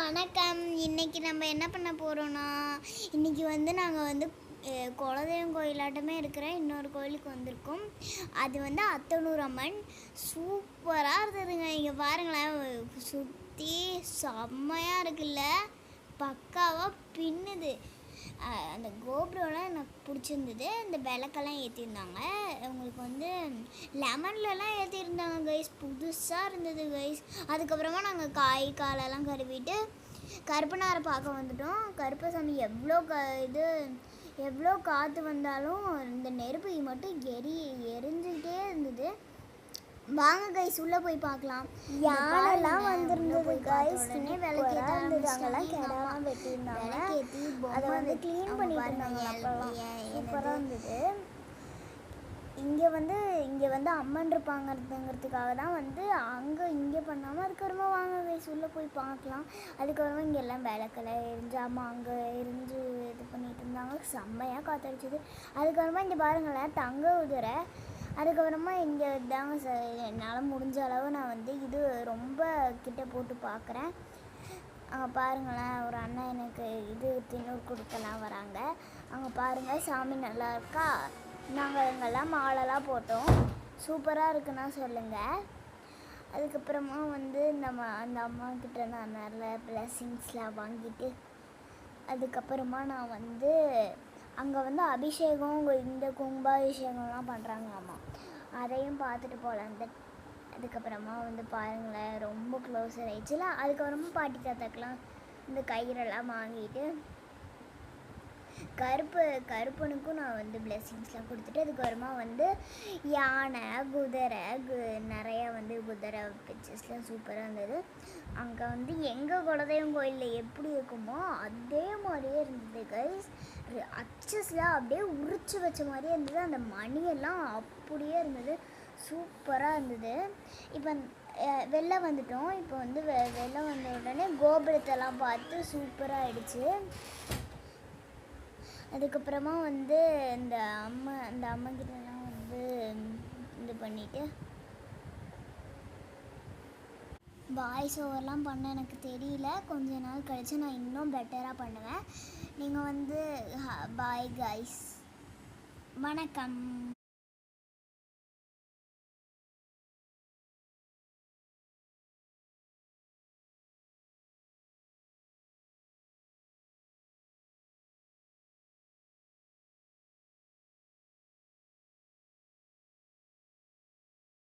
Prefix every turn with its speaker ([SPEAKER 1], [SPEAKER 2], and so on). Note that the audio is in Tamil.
[SPEAKER 1] வணக்கம். இன்னைக்கு நம்ம என்ன பண்ண போறோம்னா, இன்னைக்கு வந்து நாங்க வந்து குலதெய்வம் கோயிலாட்டமே இருக்கிற இன்னொரு கோயிலுக்கு வந்திருக்கோம். அது வந்து அத்தனூர் அம்மன். சூப்பரா இருந்ததுங்க. இங்க பாருங்களேன், சுத்தி செம்மையா இருக்குல்ல. பக்காவா பின்னுது. அந்த கோபுரம்லாம் எனக்கு பிடிச்சிருந்தது. இந்த விளக்கெல்லாம் ஏற்றிருந்தாங்க. உங்களுக்கு வந்து லெமன்லலாம் ஏற்றிருந்தாங்க கைஸ். புதுசாக இருந்தது கைஸ். அதுக்கப்புறமா நாங்கள் காலெல்லாம் கழுவிட்டு கருப்பனாரை பார்க்க வந்துட்டோம். கருப்பசாமி எவ்வளோ காற்று வந்தாலும் இந்த நெருப்பு மட்டும் எரிஞ்சுக்கிட்டே இருந்தது. வாங்க கைஸ் உள்ளே போய் பார்க்கலாம்.
[SPEAKER 2] யாரெல்லாம் வந்திருந்தது கைஸ்.
[SPEAKER 1] உடனே விளக்கேற்றி
[SPEAKER 2] அங்கெல்லாம் கிடலாம் வெட்டியிருந்தாங்க. அதை வந்து க்ளீன் பண்ணிட்டு இருந்தாங்க. அப்போல்லாம் சூப்பராக இருந்தது. இங்கே வந்து அம்மன் இருப்பாங்கிறதுக்காக தான் வந்து இங்கே பண்ணாமல் அதுக்கப்புறமா வாங்க கைஸ் உள்ளே போய் பார்க்கலாம். அதுக்கப்புறமா இங்கே எல்லாம் விளக்கெல்லாம் எரிஞ்சாமல் அங்கே எரிஞ்சு இது பண்ணிட்டு இருந்தாங்க. செம்மையாக காற்றடிச்சிது. அதுக்கப்புறமா இங்கே பாருங்களேன், தங்க குதிரை. அதுக்கப்புறமா இங்கே தாங்க என்னால் முடிஞ்ச அளவு நான் வந்து இது ரொம்ப கிட்ட போட்டு பார்க்குறேன். அங்கே பாருங்களேன், ஒரு அண்ணன் எனக்கு இது தின்னூர் கொடுக்கலாம் வராங்க. அங்கே பாருங்கள், சாமி நல்லா இருக்கா. நாங்கள் இங்கெல்லாம் மாலைலாம் போட்டோம். சூப்பராக இருக்குன்னா சொல்லுங்கள். அதுக்கப்புறமா வந்து அந்த அம்மா கிட்ட நான் நிறைய பிளெஸ்ஸிங்ஸ்லாம் வாங்கிட்டு அதுக்கப்புறமா நான் வந்து அங்கே வந்து அபிஷேகம், இந்த கும்பாபிஷேகம்லாம் பண்ணுறாங்களாம்மா. அதையும் பார்த்துட்டு போகலான். அதுக்கப்புறமா வந்து பாருங்களேன், ரொம்ப க்ளோஸர் ஆயிடுச்சுல. அதுக்கப்புறமா பாட்டி தாத்தாக்கெலாம் இந்த கயிறெல்லாம் வாங்கிட்டு கருப்பனுக்கும் நான் வந்து பிளெஸ்ஸிங்ஸ்லாம் கொடுத்துட்டு அதுக்கப்புறமா வந்து யானை, குதிரை, நிறையா வந்து குதிரை பிக்சர்ஸ்லாம் சூப்பராக இருந்தது. அங்கே வந்து எங்கள் குலதெய்வம் கோயிலில் எப்படி இருக்குமோ அதே மாதிரியே இருந்தது கைஸ். அச்சஸ்லாம் அப்படியே உரிச்சு வச்ச மாதிரியே இருந்தது. அந்த மணியெல்லாம் அப்படியே இருந்தது. சூப்பராக இருந்தது. இப்போ வெளில வந்துட்டோம். இப்போ வந்து வெளில வந்த உடனே கோபுரத்தெல்லாம் பார்த்து சூப்பராக ஆயிடுச்சு. அதுக்கப்புறமா வந்து இந்த அம்மாக்கிட்டலாம் வந்து இது பண்ணிவிட்டு வாய்ஸ் ஓவர்லாம் பண்ண எனக்கு தெரியல. கொஞ்ச நாள் கழித்து நான் இன்னும் பெட்டராக பண்ணுவேன். நீங்கள் வந்து பாய் கைஸ், வணக்கம்.